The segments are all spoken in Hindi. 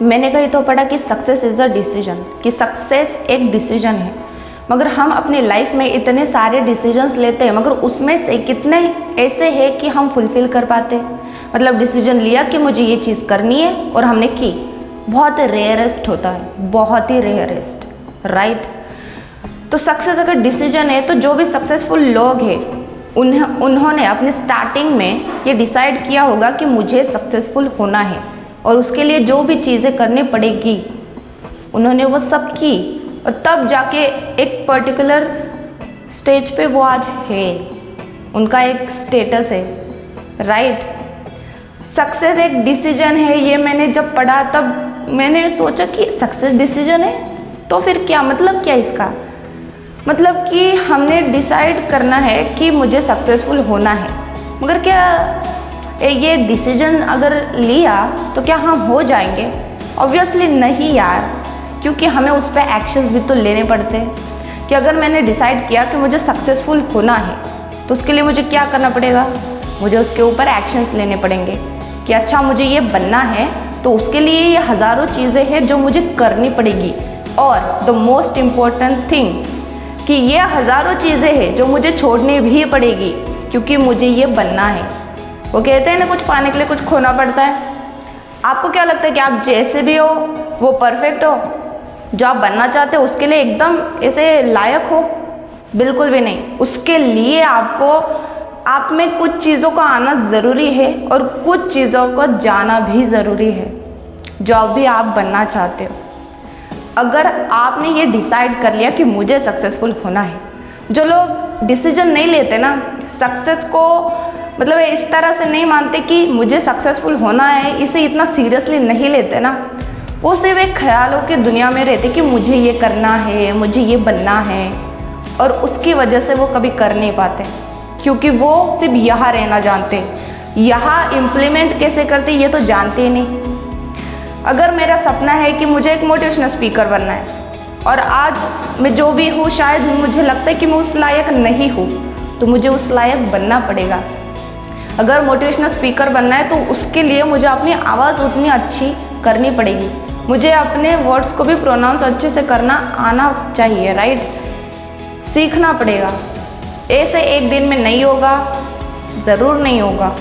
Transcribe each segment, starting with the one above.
मैंने कहीं तो पढ़ा कि सक्सेस इज़ अ डिसीजन, कि सक्सेस एक डिसीजन है। मगर हम अपनी लाइफ में इतने सारे डिसीजंस लेते हैं, मगर उसमें से कितने ऐसे हैं कि हम फुलफ़िल कर पाते हैं। मतलब डिसीजन लिया कि मुझे ये चीज़ करनी है और हमने की। बहुत रेयरेस्ट होता है, बहुत ही रेयरेस्ट, राइट। तो सक्सेस अगर डिसीजन है तो जो भी सक्सेसफुल लोग हैं उन्होंने अपने स्टार्टिंग में ये डिसाइड किया होगा कि मुझे सक्सेसफुल होना है, और उसके लिए जो भी चीज़ें करनी पड़ेगी उन्होंने वो सब की, और तब जाके एक पर्टिकुलर स्टेज पे वो आज है, उनका एक स्टेटस है, राइट। सक्सेस एक डिसीजन है, ये मैंने जब पढ़ा तब मैंने सोचा कि सक्सेस डिसीजन है तो फिर क्या मतलब, क्या इसका मतलब कि हमने डिसाइड करना है कि मुझे सक्सेसफुल होना है। मगर क्या ये डिसीजन अगर लिया तो क्या हम हो जाएंगे? ऑब्वियसली नहीं यार, क्योंकि हमें उस पर एक्शंस भी तो लेने पड़ते हैं। कि अगर मैंने डिसाइड किया कि मुझे सक्सेसफुल होना है तो उसके लिए मुझे क्या करना पड़ेगा? मुझे उसके ऊपर एक्शंस लेने पड़ेंगे कि अच्छा मुझे ये बनना है तो उसके लिए ये हज़ारों चीज़ें हैं जो मुझे करनी पड़ेगी। और द मोस्ट इम्पॉर्टेंट थिंग कि ये हज़ारों चीज़ें हैं जो मुझे छोड़नी भी पड़ेगी, क्योंकि मुझे ये बनना है। वो कहते हैं ना, कुछ पाने के लिए कुछ खोना पड़ता है। आपको क्या लगता है कि आप जैसे भी हो वो परफेक्ट हो? जो आप बनना चाहते हो उसके लिए एकदम ऐसे लायक हो? बिल्कुल भी नहीं। उसके लिए आपको आप में कुछ चीज़ों का आना ज़रूरी है और कुछ चीज़ों को जाना भी ज़रूरी है, जो भी आप बनना चाहते हो। अगर आपने ये डिसाइड कर लिया कि मुझे सक्सेसफुल होना है, जो लोग डिसीजन नहीं लेते ना, सक्सेस को मतलब इस तरह से नहीं मानते कि मुझे सक्सेसफुल होना है, इसे इतना सीरियसली नहीं लेते ना, वो सिर्फ एक ख्यालों की दुनिया में रहते कि मुझे ये करना है, मुझे ये बनना है, और उसकी वजह से वो कभी कर नहीं पाते, क्योंकि वो सिर्फ यहाँ रहना जानते, यहाँ इम्प्लीमेंट कैसे करते ये तो जानते ही नहीं। अगर मेरा सपना है कि मुझे एक मोटिवेशनल स्पीकर बनना है, और आज मैं जो भी हूँ शायद मुझे लगता है कि मैं उस लायक नहीं हूँ, तो मुझे उस लायक बनना पड़ेगा। अगर मोटिवेशनल स्पीकर बनना है तो उसके लिए मुझे अपनी आवाज़ उतनी अच्छी करनी पड़ेगी, मुझे अपने वर्ड्स को भी प्रोनाउंस अच्छे से करना आना चाहिए, राइट। सीखना पड़ेगा। ऐसे एक दिन में नहीं होगा, ज़रूर नहीं होगा,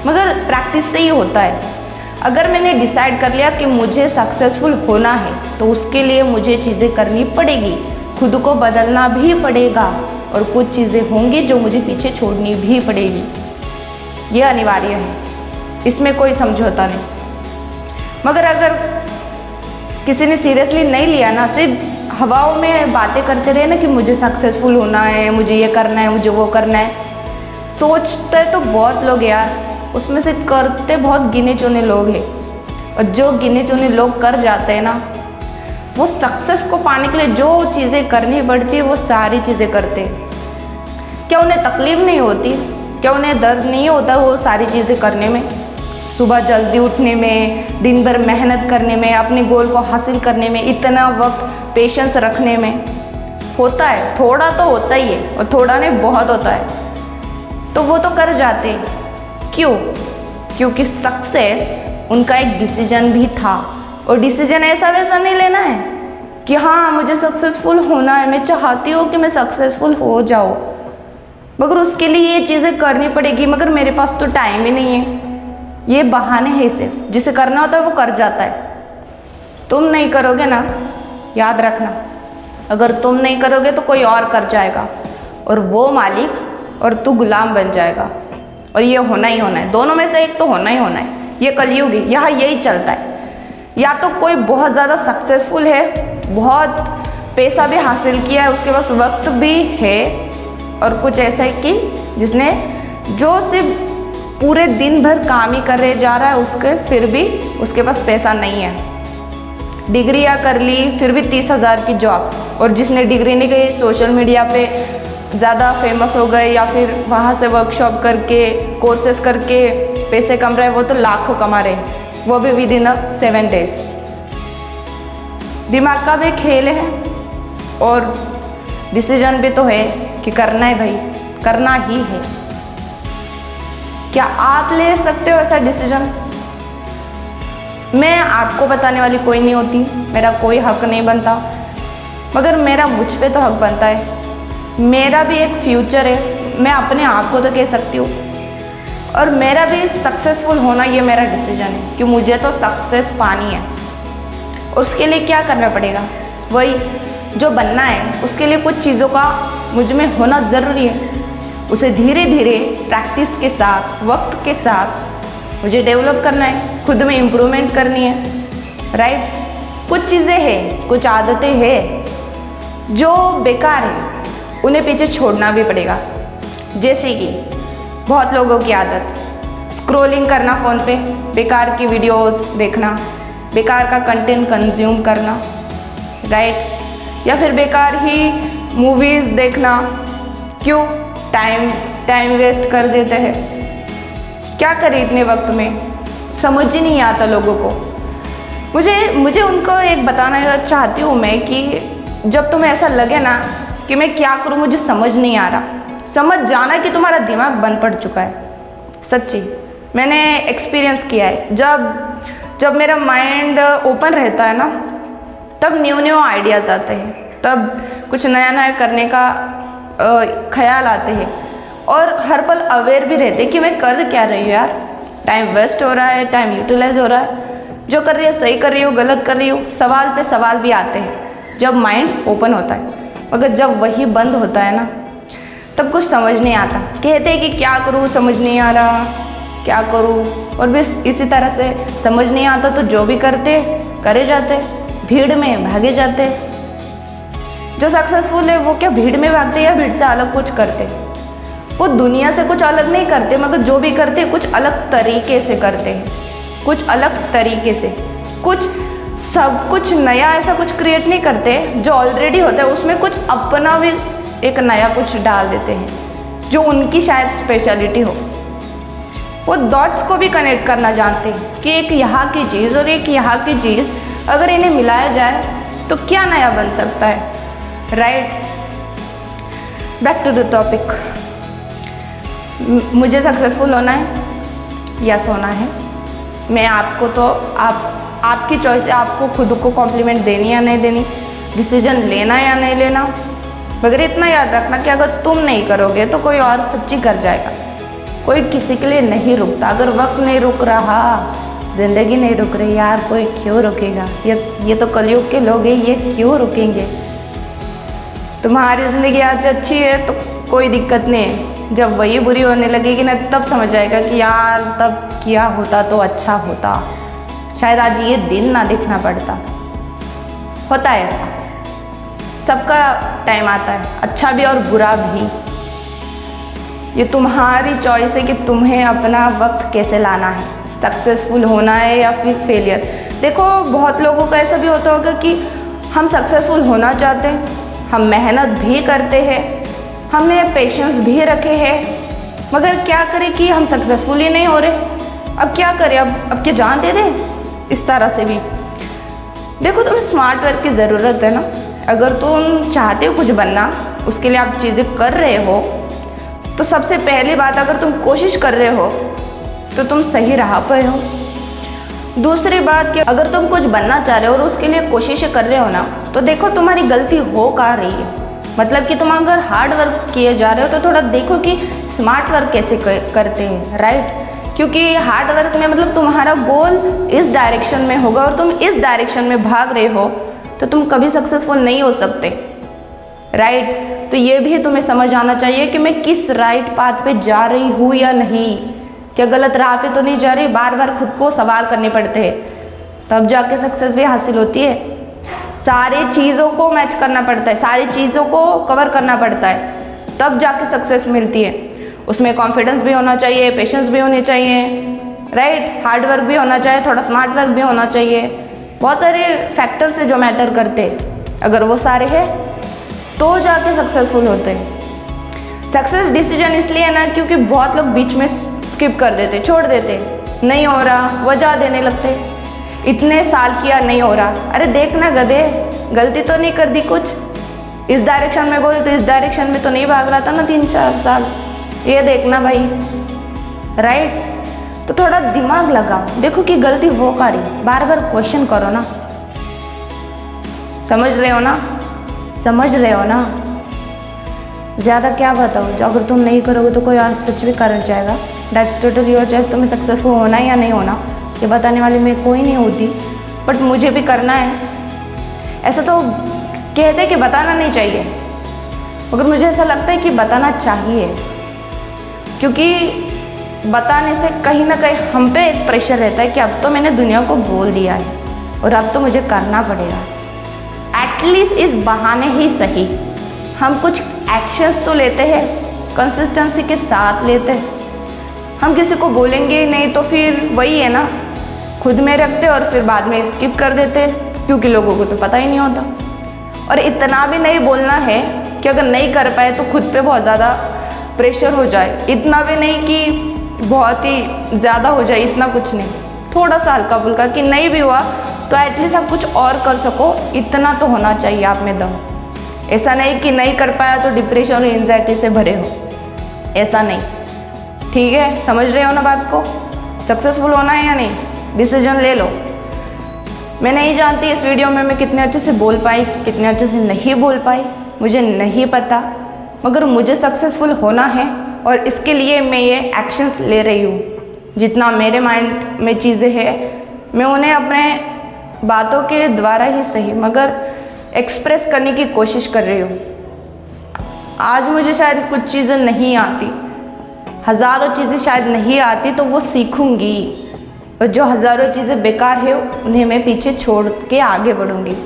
मगर प्रैक्टिस से ही होता है। अगर मैंने डिसाइड कर लिया कि मुझे सक्सेसफुल होना है तो उसके लिए मुझे चीज़ें करनी पड़ेगी, खुद को बदलना भी पड़ेगा, और कुछ चीज़ें होंगी जो मुझे पीछे छोड़नी भी पड़ेगी। ये अनिवार्य है, इसमें कोई समझौता नहीं। मगर अगर किसी ने सीरियसली नहीं लिया ना, सिर्फ हवाओं में बातें करते रहे ना कि मुझे सक्सेसफुल होना है, मुझे ये करना है, मुझे वो करना है, सोचते तो बहुत लोग यार, उसमें से करते बहुत गिने चुने लोग हैं। और जो गिने चुने लोग कर जाते हैं ना, वो सक्सेस को पाने के लिए जो चीज़ें करनी पड़ती है वो सारी चीज़ें करते हैं। क्या उन्हें तकलीफ नहीं होती? क्या उन्हें दर्द नहीं होता वो सारी चीज़ें करने में? सुबह जल्दी उठने में, दिन भर मेहनत करने में, अपने गोल को हासिल करने में, इतना वक्त पेशेंस रखने में होता है। थोड़ा तो होता ही है, और थोड़ा नहीं बहुत होता है, तो वो तो कर जाते हैं। क्यों? क्योंकि सक्सेस उनका एक डिसीजन भी था, और डिसीजन ऐसा वैसा नहीं लेना है कि हाँ मुझे सक्सेसफुल होना है, मैं चाहती हूँ कि मैं सक्सेसफुल हो जाऊँ, मगर उसके लिए ये चीज़ें करनी पड़ेगी, मगर मेरे पास तो टाइम ही नहीं है। ये बहाने हैं सिर्फ, जिसे करना होता है वो कर जाता है। तुम नहीं करोगे ना, याद रखना, अगर तुम नहीं करोगे तो कोई और कर जाएगा, और वो मालिक और तू गुलाम बन जाएगा। और ये होना ही होना है, दोनों में से एक तो होना ही होना है। ये कलयुग है, यहाँ यही चलता है। या तो कोई बहुत ज़्यादा सक्सेसफुल है, बहुत पैसा भी हासिल किया है, उसके पास वक्त भी है, और कुछ ऐसा है कि जिसने जो सिर्फ पूरे दिन भर काम ही करे जा रहा है, उसके फिर भी उसके पास पैसा नहीं है। डिग्रियाँ कर ली फिर भी 30,000 की जॉब, और जिसने डिग्री नहीं की सोशल मीडिया पे ज़्यादा फेमस हो गए, या फिर वहाँ से वर्कशॉप करके कोर्सेज करके पैसे कमा रहे, वो तो लाखों कमा रहे, वो भी विद इन 7 days। दिमाग का भी खेल है, और डिसीजन भी तो है कि करना है भाई, करना ही है। क्या आप ले सकते हो ऐसा डिसीजन? मैं आपको बताने वाली कोई नहीं होती, मेरा कोई हक नहीं बनता, मगर मेरा मुझ पे तो हक बनता है। मेरा भी एक फ्यूचर है, मैं अपने आप को तो कह सकती हूँ, और मेरा भी सक्सेसफुल होना ये मेरा डिसीजन है कि मुझे तो सक्सेस पानी है। और उसके लिए क्या करना पड़ेगा, वही जो बनना है उसके लिए कुछ चीज़ों का मुझ में होना ज़रूरी है। उसे धीरे धीरे प्रैक्टिस के साथ, वक्त के साथ मुझे डेवलप करना है, खुद में इम्प्रूवमेंट करनी है, राइट। कुछ चीज़ें हैं, कुछ आदतें हैं जो बेकार हैं, उन्हें पीछे छोड़ना भी पड़ेगा। जैसे कि बहुत लोगों की आदत स्क्रॉलिंग करना फ़ोन पे, बेकार की वीडियोस देखना, बेकार का कंटेंट कंज्यूम करना, राइट। या फिर बेकार ही मूवीज़ देखना। क्यों? टाइम वेस्ट कर देते हैं। क्या करें इतने वक्त में, समझ ही नहीं आता लोगों को। मुझे उनको एक बताना चाहती हूँ मैं कि जब तुम्हें ऐसा लगे ना कि मैं क्या करूँ, मुझे समझ नहीं आ रहा, समझ जाना कि तुम्हारा दिमाग बंद पड़ चुका है। सच्ची मैंने एक्सपीरियंस किया है। जब मेरा माइंड ओपन रहता है ना, तब न्यू आइडियाज़ आते हैं, तब कुछ नया करने का ख्याल आते हैं, और हर पल अवेयर भी रहते हैं कि मैं कर क्या रही हूँ यार। टाइम वेस्ट हो रहा है, टाइम यूटिलाइज हो रहा है, जो कर रही हूँ सही कर रही हूँ, गलत कर रही हूँ। सवाल पे सवाल भी आते हैं जब माइंड ओपन होता है, मगर जब वही बंद होता है ना, तब कुछ समझ नहीं आता। कहते हैं कि क्या करूँ, समझ नहीं आ रहा, क्या करूँ, और बस इसी तरह से समझ नहीं आता तो जो भी करते करे जाते, भीड़ में भागे जाते। जो सक्सेसफुल है वो क्या भीड़ में भागते या भीड़ से अलग कुछ करते? वो दुनिया से कुछ अलग नहीं करते, मगर जो भी करते कुछ अलग तरीके से करते हैं, कुछ अलग तरीके से, सब कुछ नया ऐसा कुछ क्रिएट नहीं करते। जो ऑलरेडी होता है उसमें कुछ अपना भी एक नया कुछ डाल देते हैं, जो उनकी शायद स्पेशलिटी हो। वो डॉट्स को भी कनेक्ट करना जानते हैं कि एक यहाँ की चीज़ और एक यहाँ की चीज़ अगर इन्हें मिलाया जाए तो क्या नया बन सकता है, right. Back to the topic. मुझे सक्सेसफुल होना है या सोना है, मैं आपको तो आपकी चॉइस है, आपको खुद को कॉम्प्लीमेंट देनी या नहीं देनी, डिसीजन लेना या नहीं लेना। मगर इतना याद रखना कि अगर तुम नहीं करोगे तो कोई और सच्ची कर जाएगा। कोई किसी के लिए नहीं रुकता। अगर वक्त नहीं रुक रहा, ज़िंदगी नहीं रुक रही यार, कोई क्यों रुकेगा? ये तो कलयुग के लोग हैं, ये क्यों रुकेंगे? तुम्हारी ज़िंदगी आज अच्छी है तो कोई दिक्कत नहीं है, जब वही बुरी होने लगेगी ना, तब समझ आएगा कि यार तब किया होता तो अच्छा होता, शायद आज ये दिन ना देखना पड़ता। होता है ऐसा, सबका टाइम आता है, अच्छा भी और बुरा भी। ये तुम्हारी चॉइस है कि तुम्हें अपना वक्त कैसे लाना है, सक्सेसफुल होना है या फिर फेलियर। देखो बहुत लोगों का ऐसा भी होता होगा कि हम सक्सेसफुल होना चाहते हैं, हम मेहनत भी करते हैं, हमने पेशेंस भी रखे हैं, मगर क्या करें कि हम सक्सेसफुल ही नहीं हो रहे। अब क्या करें, अब क्या जान दे दें? इस तरह से भी देखो, तुम्हें स्मार्ट वर्क की ज़रूरत है ना। अगर तुम चाहते हो कुछ बनना, उसके लिए आप चीज़ें कर रहे हो, तो सबसे पहली बात, अगर तुम कोशिश कर रहे हो तो तुम सही राह पर हो। दूसरी बात कि अगर तुम कुछ बनना चाह रहे हो और उसके लिए कोशिशें कर रहे हो ना, तो देखो तुम्हारी गलती हो कहाँ रही है। मतलब कि तुम अगर हार्ड वर्क किए जा रहे हो तो थोड़ा देखो कि स्मार्ट वर्क कैसे करते हैं, राइट। क्योंकि हार्ड वर्क में मतलब तुम्हारा गोल इस डायरेक्शन में होगा और तुम इस डायरेक्शन में भाग रहे हो, तो तुम कभी सक्सेसफुल नहीं हो सकते, राइट। तो ये भी तुम्हें समझ आना चाहिए कि मैं किस राइट पाथ पे जा रही हूँ या नहीं, क्या गलत राह पे तो नहीं जा रही। बार बार खुद को सवाल करने पड़ते हैं, तब जाके सक्सेस भी हासिल होती है। सारी चीज़ों को मैच करना पड़ता है, सारी चीज़ों को कवर करना पड़ता है, तब जाके सक्सेस मिलती है। उसमें कॉन्फिडेंस भी होना चाहिए, पेशेंस भी होनी चाहिए, राइट। हार्ड वर्क भी होना चाहिए, थोड़ा स्मार्ट वर्क भी होना चाहिए। बहुत सारे फैक्टर्स है जो मैटर करते हैं, अगर वो सारे हैं तो जाके सक्सेसफुल होते हैं। सक्सेस डिसीजन इसलिए है ना, क्योंकि बहुत लोग बीच में स्किप कर देते, छोड़ देते, नहीं हो रहा, वजह देने लगते। इतने साल किया नहीं हो रहा, अरे देखना गधे, गलती तो नहीं कर दी कुछ, इस डायरेक्शन में गई तो इस डायरेक्शन में तो नहीं भाग रहा था ना 3-4 साल, ये देखना भाई, राइट। तो थोड़ा दिमाग लगाओ, देखो कि गलती हो का रही, बार बार क्वेश्चन करो ना। समझ रहे हो ना, समझ रहे हो ना। ज़्यादा क्या बताओ, जो अगर तुम नहीं करोगे तो कोई और सच भी कर जाएगा। दैट्स टोटली योर चॉइस, तुम्हें सक्सेसफुल होना या नहीं होना ये बताने वाली मैं कोई नहीं होती, बट मुझे भी करना है। ऐसा तो कहते कि बताना नहीं चाहिए, मगर मुझे ऐसा लगता है कि बताना चाहिए, क्योंकि बताने से कहीं ना कहीं हम पे एक प्रेशर रहता है कि अब तो मैंने दुनिया को बोल दिया है और अब तो मुझे करना पड़ेगा। एटलीस्ट इस बहाने ही सही हम कुछ एक्शंस तो लेते हैं, कंसिस्टेंसी के साथ लेते हैं। हम किसी को बोलेंगे नहीं तो फिर वही है ना, खुद में रखते और फिर बाद में स्किप कर देते, क्योंकि लोगों को तो पता ही नहीं होता। और इतना भी नहीं बोलना है कि अगर नहीं कर पाए तो खुद पे बहुत ज़्यादा प्रेशर हो जाए, इतना भी नहीं कि बहुत ही ज़्यादा हो जाए, इतना कुछ नहीं, थोड़ा सा हल्का फुल्का कि नहीं भी हुआ तो एटलीस्ट आप कुछ और कर सको, इतना तो होना चाहिए आप में दम। ऐसा नहीं कि नहीं कर पाया तो डिप्रेशन और एंजाइटी से भरे हो, ऐसा नहीं। ठीक है, समझ रहे हो ना बात को। सक्सेसफुल होना है या नहीं, डिसीजन ले लो। मैं नहीं जानती इस वीडियो में मैं कितने अच्छे से बोल पाई, कितने अच्छे से नहीं बोल पाई, मुझे नहीं पता, मगर मुझे सक्सेसफुल होना है और इसके लिए मैं ये एक्शंस ले रही हूँ। जितना मेरे माइंड में चीज़ें हैं मैं उन्हें अपने बातों के द्वारा ही सही मगर एक्सप्रेस करने की कोशिश कर रही हूँ। आज मुझे शायद कुछ चीज़ें नहीं आती, हज़ारों चीज़ें शायद नहीं आती, तो वो सीखूंगी, और जो हज़ारों चीज़ें बेकार है उन्हें मैं पीछे छोड़ के आगे बढ़ूंगी।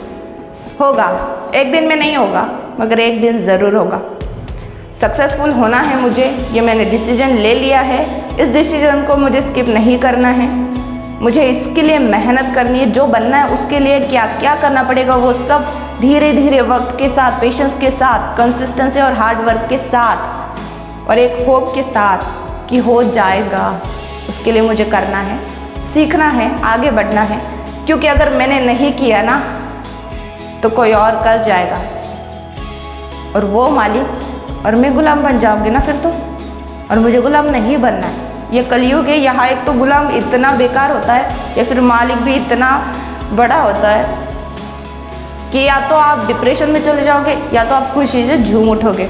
होगा, एक दिन में नहीं होगा, मगर एक दिन ज़रूर होगा। सक्सेसफुल होना है मुझे, ये मैंने डिसीजन ले लिया है। इस डिसीजन को मुझे स्किप नहीं करना है, मुझे इसके लिए मेहनत करनी है। जो बनना है उसके लिए क्या क्या करना पड़ेगा वो सब धीरे धीरे वक्त के साथ, पेशेंस के साथ, कंसिस्टेंसी और हार्ड वर्क के साथ और एक होप के साथ कि हो जाएगा, उसके लिए मुझे करना है, सीखना है, आगे बढ़ना है। क्योंकि अगर मैंने नहीं किया ना तो कोई और कर जाएगा और वो मालिक और मैं गुलाम बन जाऊंगी ना फिर तो, और मुझे गुलाम नहीं बनना है। ये कलयुग है, यहाँ एक तो गुलाम इतना बेकार होता है या फिर मालिक भी इतना बड़ा होता है कि या तो आप डिप्रेशन में चले जाओगे या तो आप खुशी से झूम उठोगे।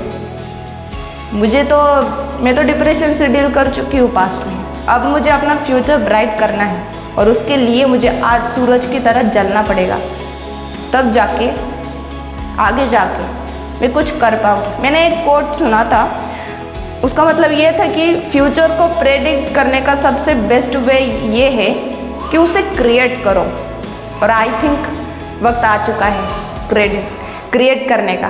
मैं तो डिप्रेशन से डील कर चुकी हूँ पास्ट में। अब मुझे अपना फ्यूचर ब्राइट करना है और उसके लिए मुझे आज सूरज की तरह जलना पड़ेगा, तब जाके आगे जाके मैं कुछ कर पाऊँगी। मैंने एक कोट सुना था, उसका मतलब ये था कि फ्यूचर को प्रेडिक्ट करने का सबसे बेस्ट वे ये है कि उसे क्रिएट करो, और आई थिंक वक्त आ चुका है क्रिएट करने का,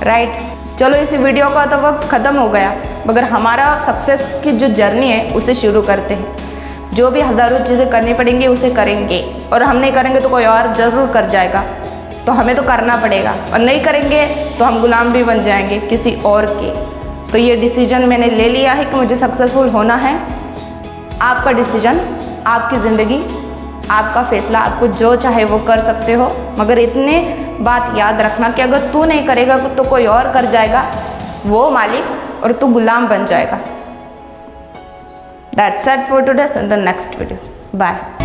राइट। चलो इस वीडियो का तो वक्त ख़त्म हो गया, मगर हमारा सक्सेस की जो जर्नी है उसे शुरू करते हैं। जो भी हज़ारों चीज़ें करनी पड़ेंगी उसे करेंगे, और हम नहीं करेंगे तो कोई और ज़रूर कर जाएगा, तो हमें तो करना पड़ेगा, और नहीं करेंगे तो हम गुलाम भी बन जाएंगे किसी और के। तो ये डिसीजन मैंने ले लिया है कि मुझे सक्सेसफुल होना है। आपका डिसीजन, आपकी ज़िंदगी, आपका फैसला, आपको जो चाहे वो कर सकते हो, मगर इतने बात याद रखना कि अगर तू नहीं करेगा तो कोई और कर जाएगा, वो मालिक, और तू गुलाम बन जाएगा। That's it for today. See you in the next video. Bye.